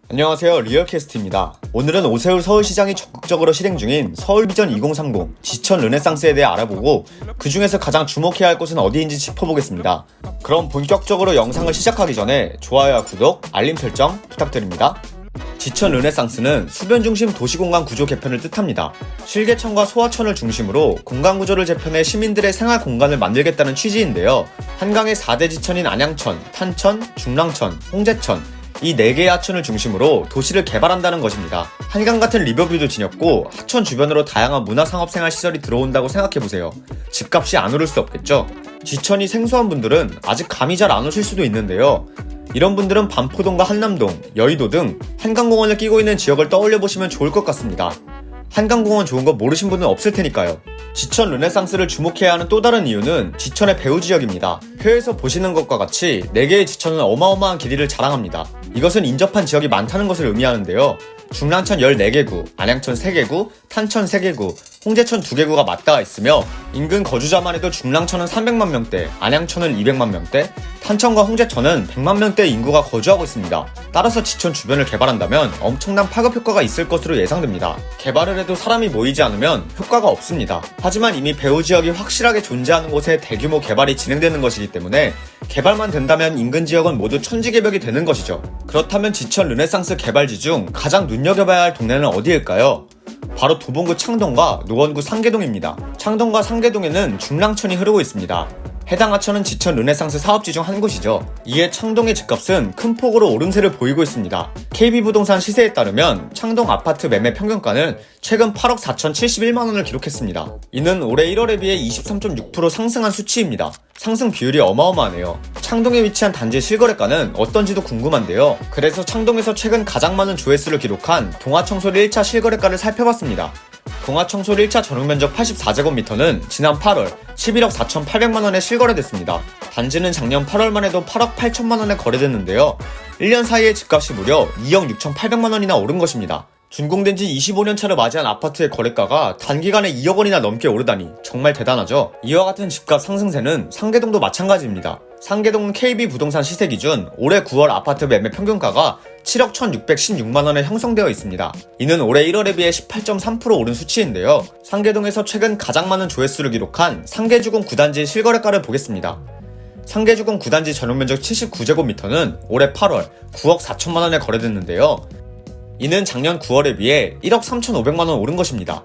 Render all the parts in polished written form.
안녕하세요, 리얼캐스트입니다. 오늘은 오세훈 서울시장이 적극적으로 실행 중인 서울비전 2030 지천 르네상스에 대해 알아보고 그 중에서 가장 주목해야 할 곳은 어디인지 짚어보겠습니다. 그럼 본격적으로 영상을 시작하기 전에 좋아요와 구독, 알림 설정 부탁드립니다. 지천 르네상스는 수변 중심 도시공간 구조 개편을 뜻합니다. 실개천과 소하천을 중심으로 공간 구조를 재편해 시민들의 생활 공간을 만들겠다는 취지인데요. 한강의 4대 지천인 안양천, 탄천, 중랑천, 홍제천 이 4개의 하천을 중심으로 도시를 개발한다는 것입니다. 한강 같은 리버뷰도 지녔고 하천 주변으로 다양한 문화상업생활시설이 들어온다고 생각해보세요. 집값이 안 오를 수 없겠죠? 지천이 생소한 분들은 아직 감이 잘 안 오실 수도 있는데요. 이런 분들은 반포동과 한남동, 여의도 등 한강공원을 끼고 있는 지역을 떠올려보시면 좋을 것 같습니다. 한강공원 좋은 거 모르신 분은 없을 테니까요. 지천 르네상스를 주목해야 하는 또 다른 이유는 지천의 배후 지역입니다. 표에서 보시는 것과 같이 4개의 지천은 어마어마한 길이를 자랑합니다. 이것은 인접한 지역이 많다는 것을 의미하는데요. 중랑천 14개구, 안양천 3개구, 탄천 3개구, 홍제천 2개구가 맞닿아 있으며 인근 거주자만 해도 중랑천은 300만 명대, 안양천은 200만 명대, 탄천과 홍제천은 100만 명대 인구가 거주하고 있습니다. 따라서 지천 주변을 개발한다면 엄청난 파급 효과가 있을 것으로 예상됩니다. 개발을 해도 사람이 모이지 않으면 효과가 없습니다. 하지만 이미 배후 지역이 확실하게 존재하는 곳에 대규모 개발이 진행되는 것이기 때문에 개발만 된다면 인근 지역은 모두 천지개벽이 되는 것이죠. 그렇다면 지천 르네상스 개발지 중 가장 눈여겨봐야 할 동네는 어디일까요? 바로 도봉구 창동과 노원구 상계동입니다. 창동과 상계동에는 중랑천이 흐르고 있습니다. 해당 하천은 지천 르네상스 사업지 중 한 곳이죠. 이에 창동의 집값은 큰 폭으로 오름세를 보이고 있습니다. KB부동산 시세에 따르면 창동 아파트 매매 평균가는 최근 8억 4,071만원을 기록했습니다. 이는 올해 1월에 비해 23.6% 상승한 수치입니다. 상승 비율이 어마어마하네요. 창동에 위치한 단지 실거래가는 어떤지도 궁금한데요. 그래서 창동에서 최근 가장 많은 조회수를 기록한 동아청솔 1차 실거래가를 살펴봤습니다. 동아청솔 1차 전용면적 84제곱미터는 지난 8월 11억 4,800만원에 실거래됐습니다. 단지는 작년 8월만 해도 8억 8천만원에 거래됐는데요. 1년 사이에 집값이 무려 2억 6,800만원이나 오른 것입니다. 준공된 지 25년차를 맞이한 아파트의 거래가가 단기간에 2억 원이나 넘게 오르다니 정말 대단하죠. 이와 같은 집값 상승세는 상계동도 마찬가지입니다. 상계동은 KB부동산 시세 기준 올해 9월 아파트 매매 평균가가 7억 1,616만원에 형성되어 있습니다. 이는 올해 1월에 비해 18.3% 오른 수치인데요. 상계동에서 최근 가장 많은 조회수를 기록한 상계주공 9단지의 실거래가를 보겠습니다. 상계주공 9단지 전용면적 79제곱미터는 올해 8월 9억 4천만원에 거래됐는데요. 이는 작년 9월에 비해 1억 3,500만원 오른 것입니다.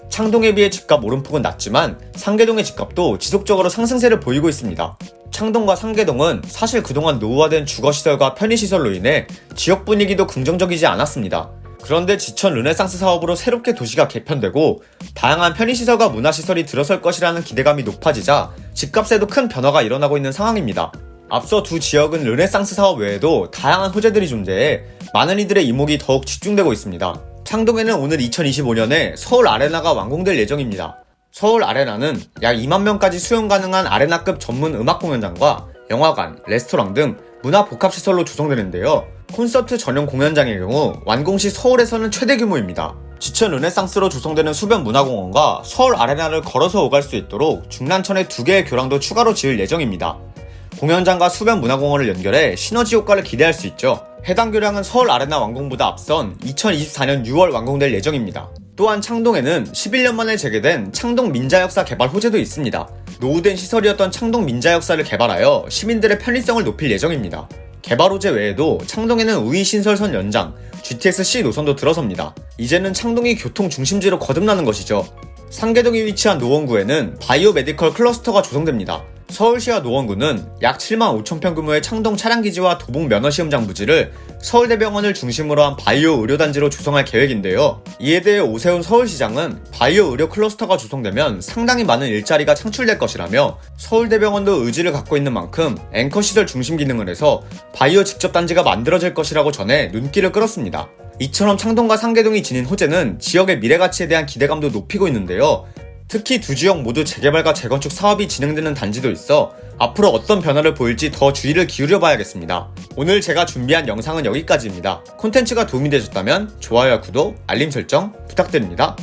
창동에 비해 집값 오름폭은 낮지만 상계동의 집값도 지속적으로 상승세를 보이고 있습니다. 창동과 상계동은 사실 그동안 노후화된 주거시설과 편의시설로 인해 지역 분위기도 긍정적이지 않았습니다. 그런데 지천 르네상스 사업으로 새롭게 도시가 개편되고 다양한 편의시설과 문화시설이 들어설 것이라는 기대감이 높아지자 집값에도 큰 변화가 일어나고 있는 상황입니다. 앞서 두 지역은 르네상스 사업 외에도 다양한 호재들이 존재해 많은 이들의 이목이 더욱 집중되고 있습니다. 창동에는 오늘 2025년에 서울 아레나가 완공될 예정입니다. 서울 아레나는 약 2만 명까지 수용 가능한 아레나급 전문 음악 공연장과 영화관, 레스토랑 등 문화 복합시설로 조성되는데요. 콘서트 전용 공연장의 경우 완공 시 서울에서는 최대 규모입니다. 지천 르네상스로 조성되는 수변 문화공원과 서울 아레나를 걸어서 오갈 수 있도록 중랑천에 2개의 교량도 추가로 지을 예정입니다. 공연장과 수변 문화공원을 연결해 시너지 효과를 기대할 수 있죠. 해당 교량은 서울 아레나 완공보다 앞선 2024년 6월 완공될 예정입니다. 또한 창동에는 11년 만에 재개된 창동 민자역사 개발 호재도 있습니다. 노후된 시설이었던 창동 민자역사를 개발하여 시민들의 편의성을 높일 예정입니다. 개발 호재 외에도 창동에는 우이신설선 연장, GTX-C 노선도 들어섭니다. 이제는 창동이 교통 중심지로 거듭나는 것이죠. 상계동에 위치한 노원구에는 바이오 메디컬 클러스터가 조성됩니다. 서울시와 노원구는 약 7만 5천 평 규모의 창동 차량기지와 도봉 면허시험장 부지를 서울대병원을 중심으로 한 바이오 의료단지로 조성할 계획인데요. 이에 대해 오세훈 서울시장은 바이오 의료 클러스터가 조성되면 상당히 많은 일자리가 창출될 것이라며 서울대병원도 의지를 갖고 있는 만큼 앵커시설 중심 기능을 해서 바이오 직접단지가 만들어질 것이라고 전해 눈길을 끌었습니다. 이처럼 창동과 상계동이 지닌 호재는 지역의 미래가치에 대한 기대감도 높이고 있는데요. 특히 두 지역 모두 재개발과 재건축 사업이 진행되는 단지도 있어 앞으로 어떤 변화를 보일지 더 주의를 기울여 봐야겠습니다. 오늘 제가 준비한 영상은 여기까지입니다. 콘텐츠가 도움이 되셨다면 좋아요와 구독, 알림 설정 부탁드립니다.